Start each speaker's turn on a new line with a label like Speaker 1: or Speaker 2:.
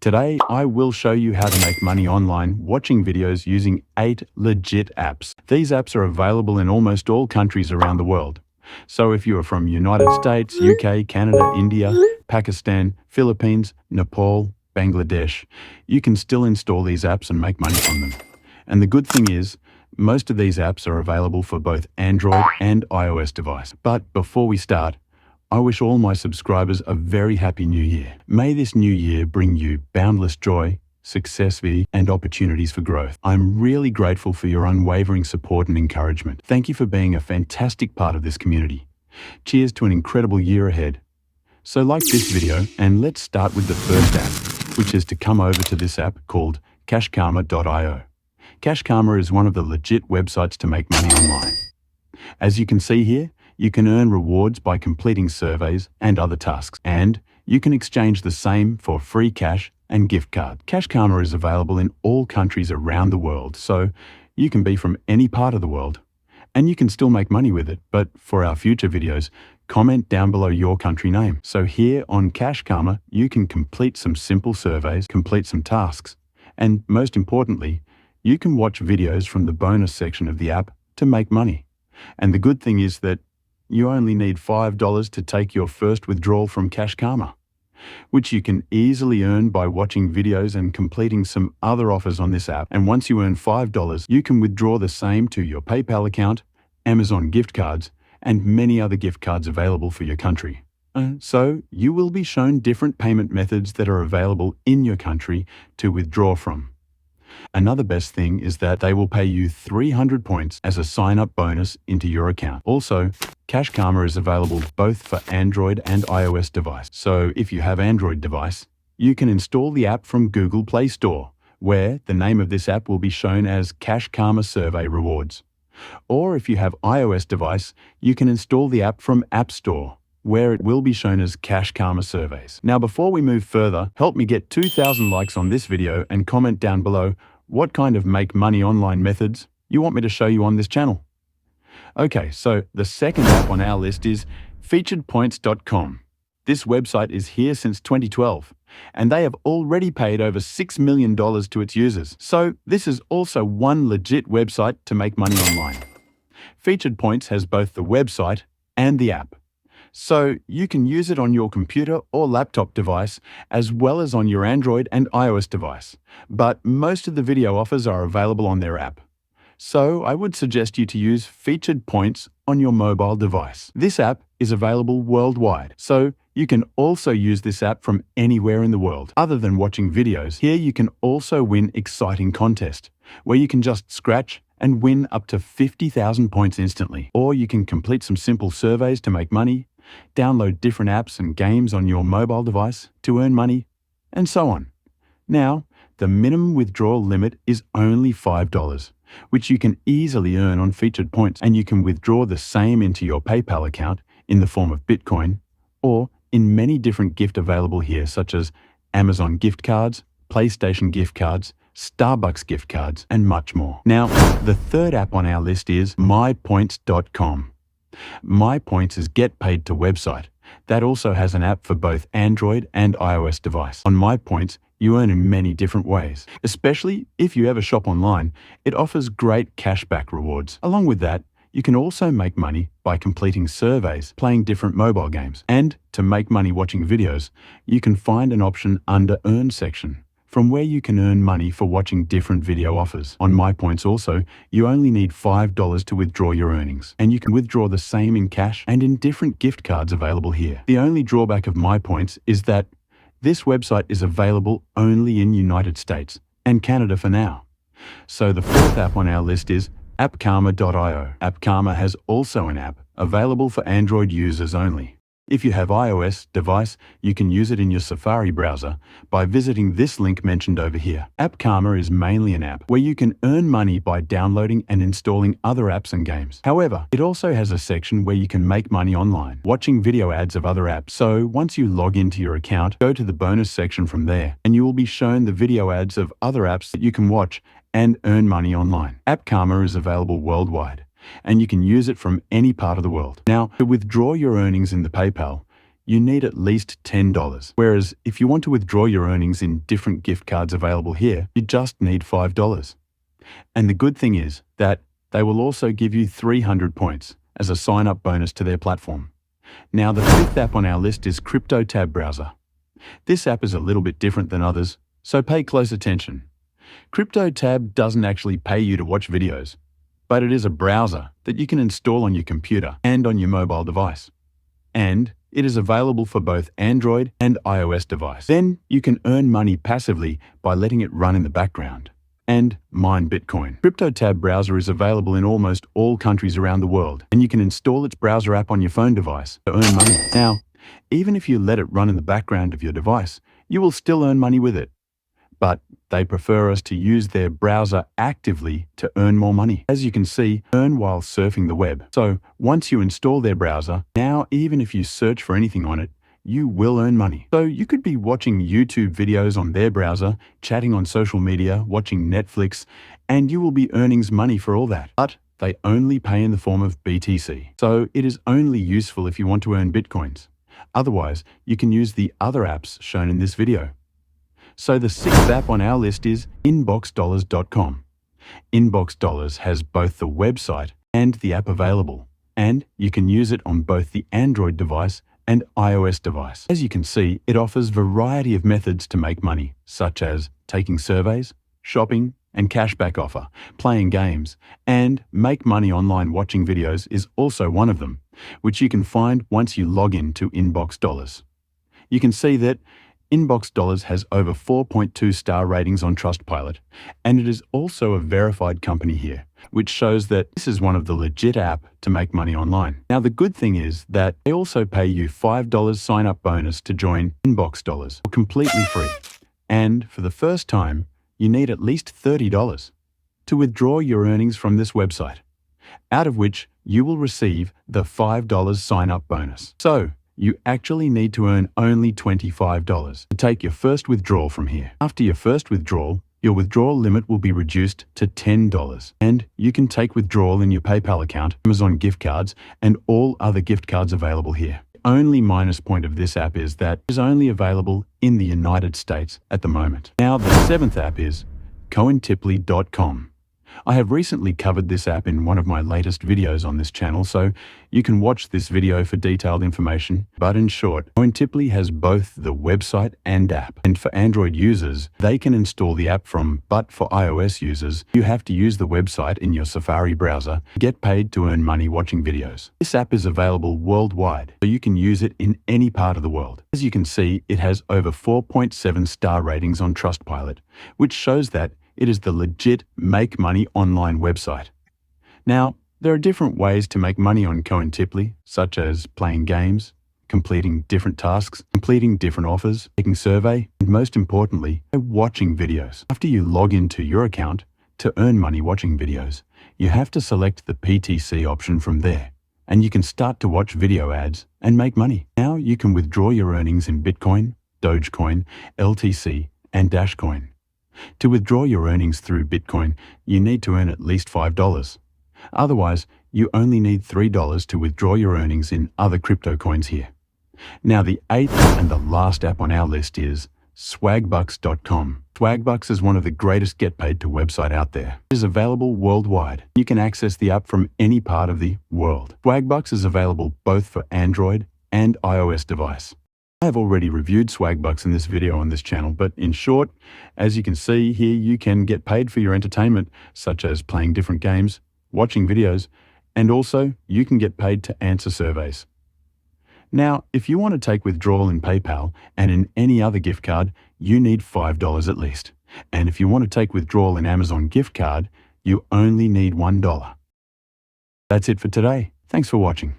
Speaker 1: Today, I will show you how to make money online watching videos using 8 legit apps. These apps are available in almost all countries around the world. So if you are from United States, UK, Canada, India, Pakistan, Philippines, Nepal, Bangladesh, you can still install these apps and make money from them. And the good thing is, most of these apps are available for both Android and iOS device. But before we start, I wish all my subscribers a very happy new year. May this new year bring you boundless joy, success, and opportunities for growth. I'm really grateful for your unwavering support and encouragement. Thank you for being a fantastic part of this community. Cheers to an incredible year ahead. So like this video, and let's start with the first app, which is to come over to this app called cashkarma.io. Cashkarma is one of the legit websites to make money online. As you can see here, you can earn rewards by completing surveys and other tasks, and you can exchange the same for free cash and gift cards. Cashkarma is available in all countries around the world, so you can be from any part of the world, and you can still make money with it. But for our future videos, comment down below your country name. So here on Cashkarma, you can complete some simple surveys, complete some tasks, and most importantly, you can watch videos from the bonus section of the app to make money. And the good thing is that you only need $5 to take your first withdrawal from Cashkarma, which you can easily earn by watching videos and completing some other offers on this app. And once you earn $5, you can withdraw the same to your PayPal account, Amazon gift cards, and many other gift cards available for your country. So you will be shown different payment methods that are available in your country to withdraw from. Another best thing is that they will pay you 300 points as a sign-up bonus into your account. Also, Cashkarma is available both for Android and iOS device. So if you have Android device, you can install the app from Google Play Store, where the name of this app will be shown as Cashkarma Survey Rewards. Or if you have iOS device, you can install the app from App Store, where it will be shown as Cashkarma Surveys. Now, before we move further, help me get 2,000 likes on this video and comment down below what kind of make money online methods you want me to show you on this channel. Okay, so the second app on our list is featuredpoints.com. This website is here since 2012, and they have already paid over $6 million to its users. So this is also one legit website to make money online. Featured Points has both the website and the app. So you can use it on your computer or laptop device, as well as on your Android and iOS device. But most of the video offers are available on their app. So I would suggest you to use Featured Points on your mobile device. This app is available worldwide, so you can also use this app from anywhere in the world. Other than watching videos, here you can also win exciting contests, where you can just scratch and win up to 50,000 points instantly. Or you can complete some simple surveys to make money, download different apps and games on your mobile device to earn money, and so on. Now, the minimum withdrawal limit is only $5, which you can easily earn on Featured Points, and you can withdraw the same into your PayPal account in the form of Bitcoin, or in many different gifts available here, such as Amazon gift cards, PlayStation gift cards, Starbucks gift cards, and much more. Now, the third app on our list is mypoints.com. MyPoints is Get Paid to website that also has an app for both Android and iOS device. On MyPoints, you earn in many different ways. Especially if you ever shop online, it offers great cashback rewards. Along with that, you can also make money by completing surveys, playing different mobile games. And to make money watching videos, you can find an option under Earn section, from where you can earn money for watching different video offers. On MyPoints also, you only need $5 to withdraw your earnings, and you can withdraw the same in cash and in different gift cards available here. The only drawback of MyPoints is that this website is available only in United States and Canada for now. So the fourth app on our list is appkarma.io. Appkarma has also an app available for Android users only. If you have iOS device, you can use it in your Safari browser by visiting this link mentioned over here. Appkarma is mainly an app where you can earn money by downloading and installing other apps and games. However, it also has a section where you can make money online, watching video ads of other apps. So once you log into your account, go to the bonus section from there, and you will be shown the video ads of other apps that you can watch and earn money online. Appkarma is available worldwide, and you can use it from any part of the world. Now, to withdraw your earnings in the PayPal, you need at least $10. Whereas if you want to withdraw your earnings in different gift cards available here, you just need $5. And the good thing is that they will also give you 300 points as a sign-up bonus to their platform. Now, the fifth app on our list is CryptoTab Browser. This app is a little bit different than others, so pay close attention. CryptoTab doesn't actually pay you to watch videos, but it is a browser that you can install on your computer and on your mobile device. And it is available for both Android and iOS device. Then you can earn money passively by letting it run in the background and mine Bitcoin. CryptoTab Browser is available in almost all countries around the world, and you can install its browser app on your phone device to earn money. Now, even if you let it run in the background of your device, you will still earn money with it. But they prefer us to use their browser actively to earn more money. As you can see, earn while surfing the web. So once you install their browser, now even if you search for anything on it, you will earn money. So you could be watching YouTube videos on their browser, chatting on social media, watching Netflix, and you will be earning money for all that. But they only pay in the form of BTC. So it is only useful if you want to earn Bitcoins. Otherwise, you can use the other apps shown in this video. So the sixth app on our list is InboxDollars.com. Inbox Dollars has both the website and the app available, and you can use it on both the Android device and iOS device. As you can see, it offers a variety of methods to make money, such as taking surveys, shopping, and cashback offer, playing games, and make money online watching videos is also one of them, which you can find once you log in to Inbox Dollars. You can see that Inbox Dollars has over 4.2 star ratings on Trustpilot, and it is also a verified company here, which shows that this is one of the legit app to make money online. Now, the good thing is that they also pay you $5 sign-up bonus to join Inbox Dollars, completely free. And for the first time, you need at least $30 to withdraw your earnings from this website, out of which you will receive the $5 sign-up bonus. So, you actually need to earn only $25 to take your first withdrawal from here. After your first withdrawal, your withdrawal limit will be reduced to $10, and you can take withdrawal in your PayPal account, Amazon gift cards, and all other gift cards available here. The only minus point of this app is that it is only available in the United States at the moment. Now, the seventh app is cointiply.com. I have recently covered this app in one of my latest videos on this channel, so you can watch this video for detailed information. But in short, Cointiply has both the website and app. And for Android users, they can install the app but for iOS users, you have to use the website in your Safari browser to get paid to earn money watching videos. This app is available worldwide, so you can use it in any part of the world. As you can see, it has over 4.7 star ratings on Trustpilot, which shows that it is the legit make money online website. Now, there are different ways to make money on Cointiply, such as playing games, completing different tasks, completing different offers, taking survey, and most importantly, watching videos. After you log into your account to earn money watching videos, you have to select the PTC option from there, and you can start to watch video ads and make money. Now you can withdraw your earnings in Bitcoin, Dogecoin, LTC, and Dashcoin. To withdraw your earnings through Bitcoin, you need to earn at least $5. Otherwise, you only need $3 to withdraw your earnings in other crypto coins here. Now, the eighth and the last app on our list is swagbucks.com. Swagbucks is one of the greatest get-paid-to website out there. It is available worldwide. You can access the app from any part of the world. Swagbucks is available both for Android and iOS device. I have already reviewed Swagbucks in this video on this channel, but in short, as you can see here, you can get paid for your entertainment, such as playing different games, watching videos, and also you can get paid to answer surveys. Now, if you want to take withdrawal in PayPal and in any other gift card, you need $5 at least. And if you want to take withdrawal in Amazon gift card, you only need $1. That's it for today. Thanks for watching.